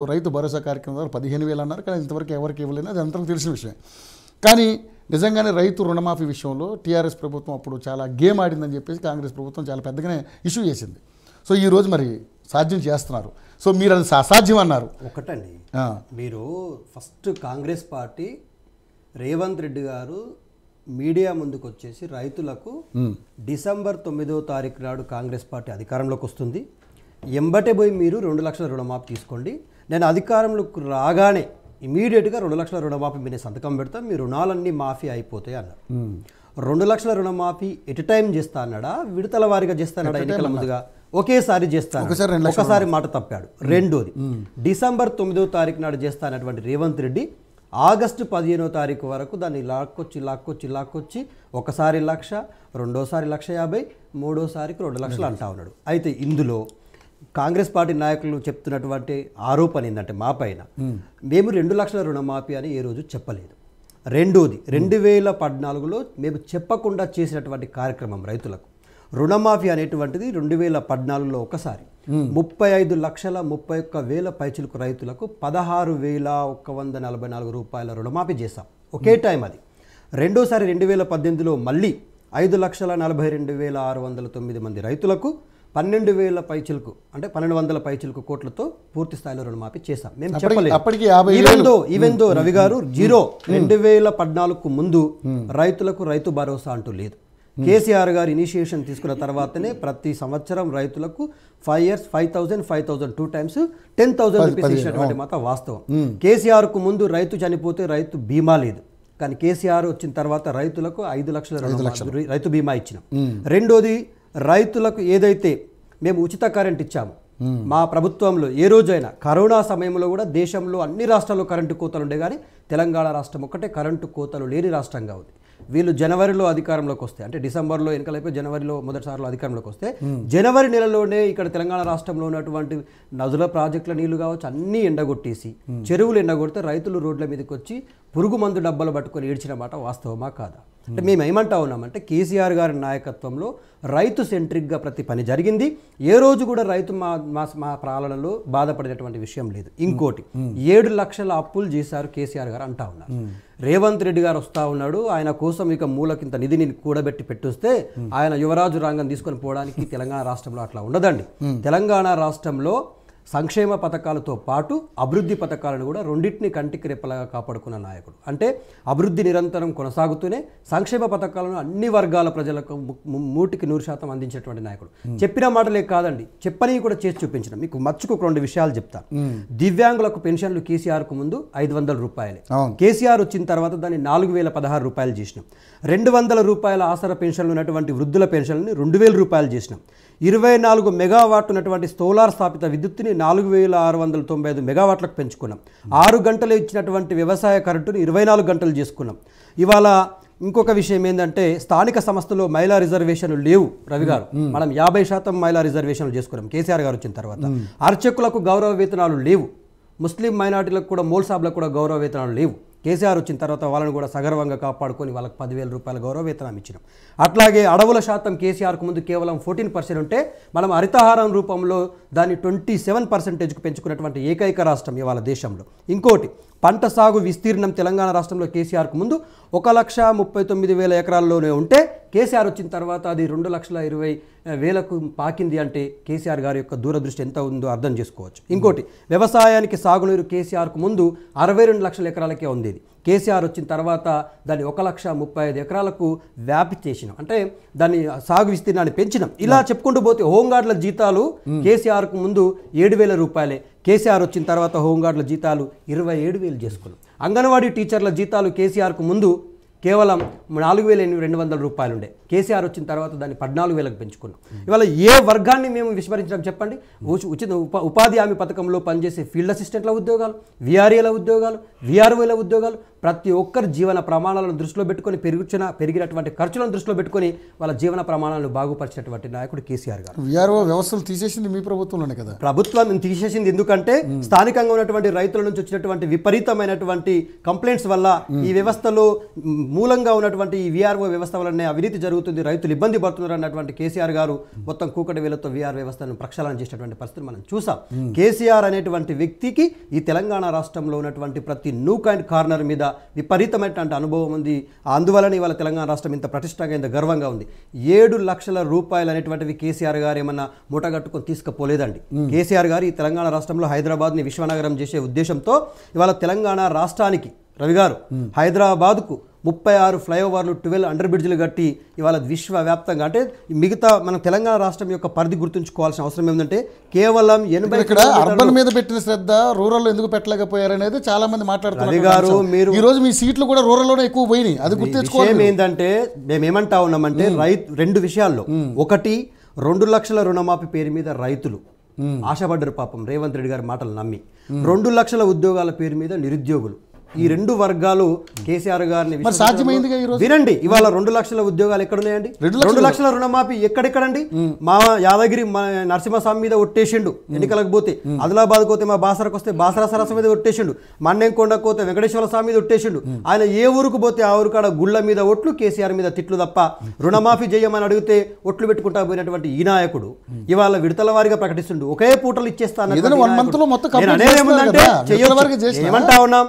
రైతు భరోసా కార్యక్రమం ద్వారా 15,000 అన్నారు, కానీ ఇంతవరకు ఎవరికి ఇవ్వలేదు. అది అందరికీ తెలిసిన విషయం. కానీ నిజంగానే రైతు రుణమాఫీ విషయంలో టీఆర్ఎస్ ప్రభుత్వం అప్పుడు చాలా గేమ్ ఆడిందని చెప్పేసి కాంగ్రెస్ ప్రభుత్వం చాలా పెద్దగానే ఇష్యూ చేసింది. సో ఈరోజు మరి సాధ్యం చేస్తున్నారు. సో మీరు అది అసాధ్యం అన్నారు. ఒకటండి, మీరు ఫస్ట్ కాంగ్రెస్ పార్టీ రేవంత్ రెడ్డి గారు మీడియా ముందుకు వచ్చేసి రైతులకు డిసెంబర్ 9వ తారీఖు నాడు కాంగ్రెస్ పార్టీ అధికారంలోకి వస్తుంది, ఎంబటే పోయి మీరు 2 లక్షల రుణమాఫీ తీసుకోండి, నేను అధికారంలోకి రాగానే ఇమీడియట్గా 2 లక్షల రుణమాఫీ మీద సంతకం పెడతా, మీ రుణాలన్నీ మాఫీ అయిపోతాయి అన్నారు. 2 లక్షల రుణమాఫీ ఎట్ టైం చేస్తా అన్నాడా, విడతల వారీగా చేస్తానడా, ఎన్నికల ముందుగా ఒకేసారి చేస్తాను, ఒకసారి మాట తప్పాడు. రెండోది, డిసెంబర్ 9వ తారీఖు నాడు చేస్తానటువంటి రేవంత్ రెడ్డి ఆగస్టు 15వ తారీఖు వరకు దాన్ని లాక్కొచ్చి ఒకసారి 1,00,000, రెండోసారి 1,50,000, మూడోసారికి 2 లక్షలు అంటా ఉన్నాడు. అయితే ఇందులో కాంగ్రెస్ పార్టీ నాయకులు చెప్తున్నటువంటి ఆరోపణ ఏంటంటే మా పైన మేము 2 లక్షల రుణమాఫీ అని ఏ రోజు చెప్పలేదు. రెండోది, 2014లో మేము చెప్పకుండా చేసినటువంటి కార్యక్రమం రైతులకు రుణమాఫీ అనేటువంటిది 2014లో ఒకసారి 35,31,000 పైచిలకు రైతులకు 16,144 రూపాయల రుణమాఫీ చేశాం ఒకే టైం. అది రెండోసారి 2018లో మళ్ళీ 5,42,609 మంది రైతులకు 12,000 పైచిలకు అంటే 1,200 పైచిలకు కోట్లతో పూర్తి స్థాయిలో రుణమాఫీ చేశాం. మేము చెప్పలేదు. ఈవెన్ దో రవి గారు 2014కు ముందు రైతులకు రైతు భరోసా అంటూ లేదు. కేసీఆర్ గారు ఇనిషియేషన్ తీసుకున్న తర్వాతనే ప్రతి సంవత్సరం రైతులకు 5 years 5,000 2 times 10,000 రూపీస్ ఇచ్చినటువంటి మాట వాస్తవం. కేసీఆర్కు ముందు రైతు చనిపోతే రైతు బీమా లేదు, కానీ కేసీఆర్ వచ్చిన తర్వాత రైతులకు 5 లక్షల రైతు బీమా ఇచ్చినాం. రెండోది, రైతులకు ఏదైతే మేము ఉచిత కరెంట్ ఇచ్చాము మా ప్రభుత్వంలో, ఏ రోజైనా కరోనా సమయంలో కూడా దేశంలో అన్ని రాష్ట్రాల్లో కరెంటు కోతలు ఉండే, కానీ తెలంగాణ రాష్ట్రం ఒక్కటే కరెంటు కోతలు లేని రాష్ట్రంగా ఉంది. వీళ్ళు జనవరిలో అధికారంలోకి వస్తే, అంటే డిసెంబర్లో ఎన్నికలైపోయి జనవరిలో మొదటిసారిలో అధికారంలోకి వస్తే, జనవరి నెలలోనే ఇక్కడ తెలంగాణ రాష్ట్రంలో ఉన్నటువంటి నదుల ప్రాజెక్టుల నీళ్లు కావచ్చు అన్నీ ఎండగొట్టేసి చెరువులు ఎండగొడితే రైతులు రోడ్ల మీదకి వచ్చి పురుగు మందు డబ్బాలు పట్టుకొని ఏడ్చిన మాట వాస్తవమా కాదా? అంటే మేము ఏమంటా ఉన్నామంటే కేసీఆర్ గారి నాయకత్వంలో రైతు సెంట్రిక్గా ప్రతి పని జరిగింది. ఏ రోజు కూడా రైతు మా పాలనలో బాధపడినటువంటి విషయం లేదు. ఇంకోటి, 7 లక్షల అప్పులు చేశారు కేసీఆర్ గారు అంటా ఉన్నారు. రేవంత్ రెడ్డి గారు వస్తూ ఉన్నాడు, ఆయన కోసం ఇక మూలకింత నిధిని కూడబెట్టి పెట్టొస్తే ఆయన యువరాజు రంగం తీసుకొని పోవడానికి తెలంగాణ రాష్ట్రంలో అట్లా ఉండదండి. తెలంగాణ రాష్ట్రంలో సంక్షేమ పథకాలతో పాటు అభివృద్ధి పథకాలను కూడా రెండింటిని కంటికి రెప్పలాగా కాపాడుకున్న నాయకుడు. అంటే అభివృద్ధి నిరంతరం కొనసాగుతూనే సంక్షేమ పథకాలను అన్ని వర్గాల ప్రజలకు 100% అందించినటువంటి నాయకుడు. చెప్పిన మాటలే కాదండి, చెప్పని కూడా చేసి చూపించిన. మీకు మచ్చుకు 2 విషయాలు చెప్తా. దివ్యాంగులకు పెన్షన్లు కేసీఆర్కు ముందు 500 రూపాయలే, కేసీఆర్ వచ్చిన తర్వాత దాన్ని 4,016 రూపాయలు చేసినాం. 200 రూపాయల ఆసరా పెన్షన్లు ఉన్నటువంటి వృద్ధుల పెన్షన్లని 2,000 రూపాయలు చేసినాం. 24 మెగావాట్ ఉన్నటువంటి సోలార్ స్థాపిత విద్యుత్తుని 4,695 మెగావాట్లకు పెంచుకున్నాం. 6 గంటలు ఇచ్చినటువంటి వ్యవసాయ కరెంటుని 24 గంటలు చేసుకున్నాం. ఇవాళ ఇంకొక విషయం ఏంటంటే, స్థానిక సంస్థలో మహిళా రిజర్వేషన్లు లేవు రవి గారు, మనం 50% మహిళా రిజర్వేషన్లు చేసుకున్నాం కేసీఆర్ గారు వచ్చిన తర్వాత. అర్చకులకు గౌరవ వేతనాలు లేవు, ముస్లిం మైనార్టీలకు కూడా మోల్సాబ్లకు కూడా గౌరవ వేతనాలు లేవు. కేసీఆర్ వచ్చిన తర్వాత వాళ్ళని కూడా సగర్వంగా కాపాడుకొని వాళ్ళకి 10,000 రూపాయల గౌరవ వేతనం ఇచ్చినాం. అట్లాగే అడవుల శాతం కేసీఆర్కు ముందు కేవలం 14% ఉంటే మనం హరితహారం రూపంలో దాన్ని 27%కు పెంచుకున్నటువంటి ఏకైక రాష్ట్రం ఇవాళ దేశంలో. ఇంకోటి, పంట సాగు విస్తీర్ణం తెలంగాణ రాష్ట్రంలో కేసీఆర్కు ముందు 1,39,000 ఎకరాల్లోనే ఉంటే కేసీఆర్ వచ్చిన తర్వాత అది 2,20,000కు పాకింది. అంటే కేసీఆర్ గారి యొక్క దూరదృష్టి ఎంత ఉందో అర్థం చేసుకోవచ్చు. ఇంకోటి, వ్యవసాయానికి సాగునీరు కేసీఆర్కు ముందు 62 లక్షల ఎకరాలకే ఉండేది. కేసీఆర్ వచ్చిన తర్వాత దాన్ని 1,35,000 ఎకరాలకు వ్యాప్తి చేసినాం, అంటే దాన్ని సాగు విస్తీర్ణాన్ని పెంచినాం. ఇలా చెప్పుకుంటూ పోతే హోంగార్డుల జీతాలు కేసీఆర్కు ముందు 7,000 రూపాయలే, కేసీఆర్ వచ్చిన తర్వాత హోంగార్డుల జీతాలు 27,000 చేసుకున్నాం. అంగన్వాడీ టీచర్ల జీతాలు కేసీఆర్కు ముందు కేవలం 4,200 రూపాయలు ఉండే, కేసీఆర్ వచ్చిన తర్వాత దాన్ని 14,000కు పెంచుకున్నాం. ఇవాళ ఏ వర్గాన్ని మేము విస్మరించడం చెప్పండి? ఉచిత ఉపాధి హామీ పథకంలో పనిచేసే ఫీల్డ్ అసిస్టెంట్ల ఉద్యోగాలు, విఆర్ఏల ఉద్యోగాలు, విఆర్ఓల ఉద్యోగాలు ప్రతి ఒక్కరి జీవన ప్రమాణాలను దృష్టిలో పెట్టుకొని పెరిగినటువంటి ఖర్చులను దృష్టిలో పెట్టుకొని వాళ్ళ జీవన ప్రమాణాలను బాగుపరిచినటువంటి నాయకుడు కేసీఆర్ గారు. విఆర్ఓ వ్యవస్థలు తీసేసింది మీ ప్రభుత్వంలోనే కదా? ప్రభుత్వం తీసేసింది ఎందుకంటే స్థానికంగా ఉన్నటువంటి రైతుల నుంచి వచ్చినటువంటి విపరీతమైనటువంటి కంప్లైంట్స్ వల్ల ఈ వ్యవస్థలో మూలంగా ఉన్నటువంటి ఈ విఆర్ఓ వ్యవస్థ వల్లనే అవినీతి జరుగుతుంది, రైతులు ఇబ్బంది పడుతున్నారు అన్నటువంటి కేసీఆర్ గారు మొత్తం కూకటి వేలతో విఆర్ వ్యవస్థను ప్రక్షాళన చేసినటువంటి పరిస్థితి మనం చూసాం. కేసీఆర్ అనేటువంటి వ్యక్తికి ఈ తెలంగాణ రాష్ట్రంలో ఉన్నటువంటి ప్రతి నూక్ అండ్ కార్నర్ మీద విపరీతమైనటువంటి అనుభవం ఉంది. అందువలన ఇవాళ తెలంగాణ రాష్ట్రం ఇంత ప్రతిష్టంగా ఇంత గర్వంగా ఉంది. 7 లక్షల రూపాయలు అనేటువంటివి కేసీఆర్ గారు ఏమన్నా మూటగట్టుకొని తీసుకుపోలేదండి. కేసీఆర్ గారు ఈ తెలంగాణ రాష్ట్రంలో హైదరాబాద్ని విశ్వనగరం చేసే ఉద్దేశంతో ఇవాళ తెలంగాణ రాష్ట్రానికి రవి గారు హైదరాబాద్కు 36 ఫ్లైఓవర్లు 12 అండర్ బ్రిడ్జ్లు కట్టి ఇవాళ విశ్వవ్యాప్తంగా అంటే మిగతా మన తెలంగాణ రాష్ట్రం యొక్క పరిధి గుర్తుంచుకోవాల్సిన అవసరం ఏంటంటే కేవలం 80 ఇక్కడ అర్బన్ మీద పెట్టిన శ్రద్ధ రూరల్ ఎందుకు పెట్టలేకపోయారనేది చాలా మంది మాట్లాడుతున్నారు. మీరు ఈ రోజు మీ సీట్లు కూడా రూరల్ లోనే ఎక్కువ పోయినాయి, అది గుర్తుంచుకోవాలి. ఏంటంటే మేము ఏమంటా ఉన్నామంటే రెండు విషయాల్లో, ఒకటి 2 లక్షల రుణమాఫీ పేరు మీద రైతులు ఆశపడ్డారు పాపం రేవంత్ రెడ్డి గారి మాటలు నమ్మి. 2 లక్షల ఉద్యోగాల పేరు మీద నిరుద్యోగులు, ఈ రెండు వర్గాలు కేసీఆర్ గారిని వినండి. ఇవాళ 2 లక్షల ఉద్యోగాలు ఎక్కడున్నాయండి? 2 లక్షల రుణమాఫీ ఎక్కడెక్కడండి? మా యాదగిరి నరసింహస్వామి మీద ఒట్టేసిండు ఎన్నికలకు పోతే, ఆదిలాబాద్ పోతే మా బాసరకు వస్తే బాసరా సరస్సు మీద ఒట్టేసిండు, మన్నెంకొండకు పోతే వెంకటేశ్వర స్వామి మీద ఒట్టేసిండు. ఆయన ఏ ఊరుకు పోతే ఆ ఊరు కాడ గుళ్ళ మీద ఒట్లు, కేసీఆర్ మీద తిట్లు తప్ప రుణమాఫీ చేయమని అడిగితే ఒట్లు పెట్టుకుంటా పోయినటువంటి ఈ నాయకుడు ఇవాళ విడతల వారిగా ప్రకటిస్తుండు. ఒకే పూటలు ఇచ్చేస్తాను ఏమంటా ఉన్నాం,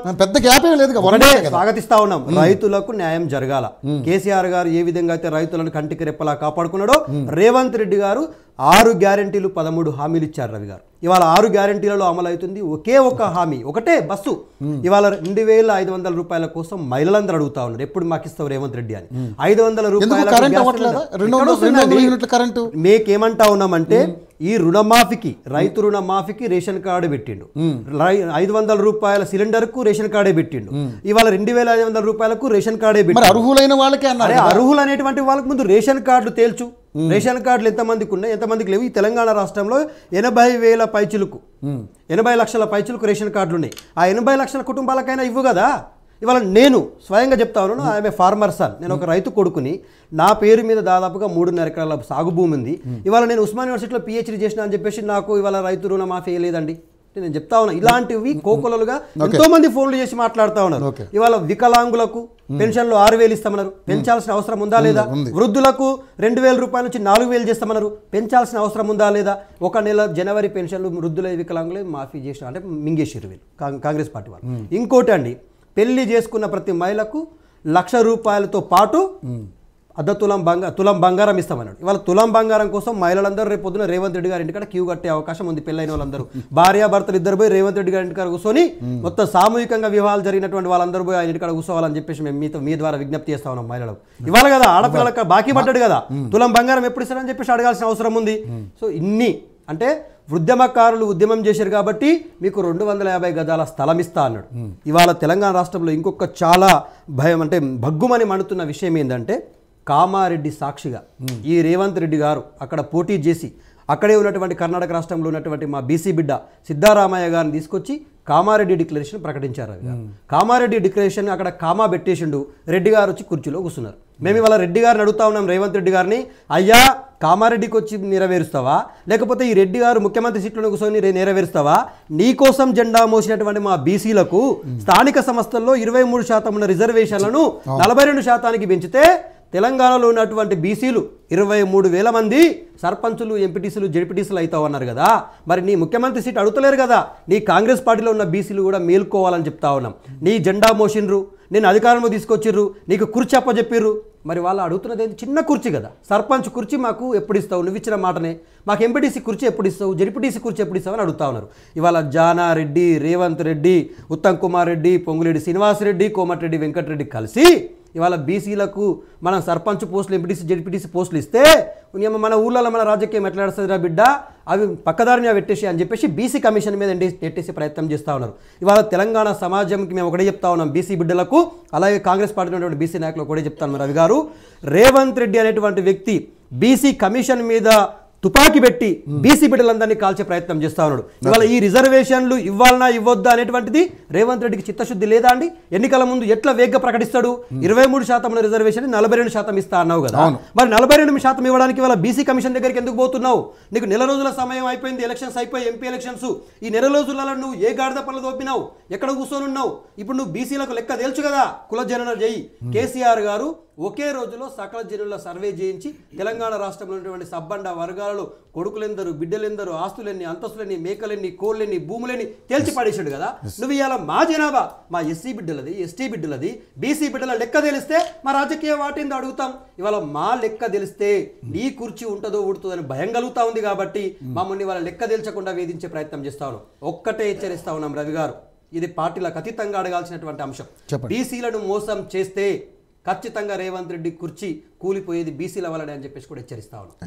స్వాగతిస్తా ఉన్నాం. రైతులకు న్యాయం జరగాల. కేసీఆర్ గారు ఏ విధంగా అయితే రైతులను కంటికి రెప్పలా కాపాడుకున్నాడో రేవంత్ రెడ్డి గారు 6 గ్యారెంటీలు 13 హామీలు ఇచ్చారు రవి గారు. ఇవాళ 6 గ్యారెంటీలలో అమలు అవుతుంది ఒకే ఒక హామీ, ఒకటే బస్సు. ఇవాళ 2500 రూపాయల కోసం మహిళలందరూ అడుగుతా ఉన్నారు, ఎప్పుడు మాకు ఇస్తావు రేవంత్ రెడ్డి అని. 500 రూపాయలు మేకేమంటా ఉన్నామంటే ఈ రుణమాఫీకి, రైతు రుణమాఫీకి రేషన్ కార్డు పెట్టిండు, 500 రూపాయల సిలిండర్ కు రేషన్ కార్డే పెట్టిండు, ఇవాళ 2500 రూపాయలకు రేషన్ కార్డే పెట్టిండు. అర్హులైన వాళ్ళకే అన్నారు. అర్హులు అనేటువంటి వాళ్ళకి ముందు రేషన్ కార్డులు తేల్చు. రేషన్ కార్డులు ఎంతమందికి ఉన్నాయి, ఎంతమందికి లేవు? ఈ తెలంగాణ రాష్ట్రంలో 80,000 పైచులకు 80 లక్షల పైచులకు రేషన్ కార్డులు ఉన్నాయి. ఆ 80 లక్షల కుటుంబాలకైనా ఇవ్వు కదా. ఇవాళ నేను స్వయంగా చెప్తా ఉన్నాను, ఆమె ఫార్మర్ సన్, నేను ఒక రైతు కొడుకుని, నా పేరు మీద దాదాపుగా 3.5 ఎకరాల సాగు భూమి ఉంది. ఇవాళ నేను ఉస్మాన్ యూనివర్సిటీలో PhD చేసిన అని చెప్పేసి నాకు ఇవాళ రైతు రుణమాఫీ లేదండి. నేను చెప్తా ఉన్నా, ఇలాంటివి కోకొలలుగా ఎంతో మంది ఫోన్లు చేసి మాట్లాడుతూ ఉన్నారు. ఇవాళ వికలాంగులకు పెన్షన్లు 6,000 ఇస్తామన్నారు, పెంచాల్సిన అవసరం ఉందా లేదా? వృద్ధులకు 2,000 రూపాయల నుంచి 4,000 చేస్తామన్నారు, పెంచాల్సిన అవసరం ఉందా లేదా? ఒక నెల జనవరి పెన్షన్లు వృద్ధుల వికలాంగులే మాఫీ చేసిన అంటే మింగేసారు వీళ్ళు కాంగ్రెస్ పార్టీ వాళ్ళు. ఇంకోటి అండి, పెళ్లి చేసుకున్న ప్రతి మహిళకు 1,00,000 రూపాయలతో పాటు తులం బంగారం ఇస్తామన్నాడు. ఇవాళ తులం బంగారం కోసం మహిళలందరూ రేపు పొద్దున రేవంత్ రెడ్డి గారి ఇంటికాడ క్యూ కట్టే అవకాశం ఉంది. పెళ్ళైన వాళ్ళందరూ భార్యాభర్తలు ఇద్దరు పోయి రేవంత్ రెడ్డి గారి ఇంటికాడ కూర్చొని మొత్తం సామూహికంగా వివాహాలు జరిగినటువంటి వాళ్ళందరూ పోయి ఆయన ఇంటికాడ కూర్చోవాలని చెప్పేసి మేము మీ ద్వారా విజ్ఞప్తి చేస్తా ఉన్నాం మహిళలకు. ఇవాళ కదా ఆడపిల్లలకు బాకీ పడ్డాడు కదా, తులం బంగారం ఎప్పుడు ఇస్తారని చెప్పేసి అడగాల్సిన అవసరం ఉంది. సో ఇన్ని అంటే ఉద్యమకారులు ఉద్యమం చేశారు కాబట్టి మీకు 250 గజాల స్థలం ఇస్తా అన్నాడు. ఇవాళ తెలంగాణ రాష్ట్రంలో ఇంకొక చాలా భయం అంటే భగ్గుమని మండుతున్న విషయం ఏంటంటే, కామారెడ్డి సాక్షిగా ఈ రేవంత్ రెడ్డి గారు అక్కడ పోటీ చేసి అక్కడే ఉన్నటువంటి కర్ణాటక రాష్ట్రంలో ఉన్నటువంటి మా బీసీ బిడ్డ సిద్ధారామయ్య గారిని తీసుకొచ్చి కామారెడ్డి డిక్లరేషన్ ప్రకటించారు. కామారెడ్డి డిక్లరేషన్ అక్కడ కామా పెట్టేసిండు, రెడ్డి గారు వచ్చి కుర్చీలో కూర్చున్నారు. మేము ఇవాళ రెడ్డి గారిని అడుగుతా ఉన్నాం, రేవంత్ రెడ్డి గారిని, అయ్యా కామారెడ్డికి వచ్చి నెరవేరుస్తావా, లేకపోతే ఈ రెడ్డి గారు ముఖ్యమంత్రి సీట్లను కూర్చొని నెరవేరుస్తావా? నీకోసం జెండా మోసినటువంటి మా బీసీలకు స్థానిక సంస్థల్లో 23% ఉన్న రిజర్వేషన్లను 42% పెంచితే తెలంగాణలో ఉన్నటువంటి బీసీలు 23,000 మంది సర్పంచులు, ఎంపీటీసీలు, జెడ్పీటీసీలు అవుతావు అన్నారు కదా. మరి నీ ముఖ్యమంత్రి సీట్ అడుగుతలేరు కదా. నీ కాంగ్రెస్ పార్టీలో ఉన్న బీసీలు కూడా మేల్కోవాలని చెప్తా ఉన్నాం. నీ జెండా మోసిండ్రు, నేను అధికారంలో తీసుకొచ్చిర్రు, నీకు కుర్చీ అప్పచెప్పిర్రు. మరి వాళ్ళు అడుగుతున్నది ఏంటి? చిన్న కుర్చీ కదా, సర్పంచ్ కుర్చీ మాకు ఎప్పుడు ఇస్తావు, నువ్వు ఇచ్చిన మాటనే. మాకు ఎంపీటీసీ కుర్చీ ఎప్పుడు ఇస్తావు, జెడ్పీటీసీ కుర్చీ ఎప్పుడు ఇస్తావు అని అడుగుతా ఉన్నారు. ఇవాళ జానారెడ్డి, రేవంత్ రెడ్డి, ఉత్తమ్ కుమార్ రెడ్డి, పొంగులేడి శ్రీనివాసరెడ్డి, కోమటిరెడ్డి వెంకటరెడ్డి కలిసి ఇవాళ బీసీలకు మనం సర్పంచ్ పోస్టులు, ఎంపీటీసీ, జెడ్పీటీసీ పోస్టులు ఇస్తే మన ఊళ్ళలో మన రాజకీయం ఎట్లా నడుస్తుందిరా బిడ్డ, అవి పక్కదారిని పెట్టేసి అని చెప్పేసి బీసీ కమిషన్ మీద నెట్టేసే ప్రయత్నం చేస్తూ ఉన్నారు. ఇవాళ తెలంగాణ సమాజంకి మేము ఒకటే చెప్తా ఉన్నాం, బీసీ బిడ్డలకు, అలాగే కాంగ్రెస్ పార్టీలో ఉన్నటువంటి బీసీ నాయకులు ఒకటే చెప్తాను. రవి గారు, రేవంత్ రెడ్డి అనేటువంటి వ్యక్తి బీసీ కమిషన్ మీద తుపాకీ పెట్టి బీసీ బిడ్డలందరినీ కాల్చే ప్రయత్నం చేస్తా ఉన్నాడు. ఇవాళ ఈ రిజర్వేషన్లు ఇవ్వాలనా ఇవ్వద్దా అనేటువంటిది రేవంత్ రెడ్డికి చిత్తశుద్ధి లేదా అండి? ఎన్నికల ముందు ఎట్లా వేగంగా ప్రకటిస్తాడు? 23% రిజర్వేషన్ 42% ఇస్తా అన్నావు కదా, మరి 42% ఇవ్వడానికి ఇవాళ బీసీ కమిషన్ దగ్గరికి ఎందుకు పోతున్నావు? నీకు నెల రోజుల సమయం అయిపోయింది, ఎలక్షన్స్ అయిపోయి ఎంపీ ఎలక్షన్స్. ఈ నెల రోజులలో నువ్వు ఏ గాడిద పనులు దోపినావు, ఎక్కడ కూర్చొని ఉన్నావు? ఇప్పుడు నువ్వు బీసీలకు లెక్క తెలుసు కదా, కులజనన చేయి. కేసీఆర్ గారు ఒకే రోజులో సకల జనుల సర్వే చేయించి తెలంగాణ రాష్ట్రంలో ఉన్నటువంటి సబ్బండ వర్గాలలో కొడుకులెందరు, బిడ్డలెందరు, ఆస్తులెన్ని, అంతస్తులెన్ని, మేకలెన్ని, కోళ్ళెన్ని, భూములెన్ని తేల్చి పడేసాడు కదా. నువ్వు ఇవాళ మా జనాభా, మా ఎస్సీ బిడ్డలది, ఎస్టీ బిడ్డలది, బీసీ బిడ్డల లెక్క తెలిస్తే మా రాజకీయ వాటింది అడుగుతాం. ఇవాళ మా లెక్క తెలిస్తే నీ కుర్చీ ఉంటుందో ఉడుతుందని భయం కలుగుతా ఉంది కాబట్టి మమ్మల్ని వాళ్ళ లెక్క తెల్చకుండా వేధించే ప్రయత్నం చేస్తాను. ఒక్కటే హెచ్చరిస్తా ఉన్నాం రవి గారు, ఇది పార్టీలకు అతీతంగా అడగాల్సినటువంటి అంశం. బీసీలను మోసం చేస్తే ఖచ్చితంగా రేవంత్ రెడ్డి కుర్చీ కూలిపోయేది బీసీల వల్లనే అని చెప్పేసి కూడా హెచ్చరిస్తా ఉన్నాం.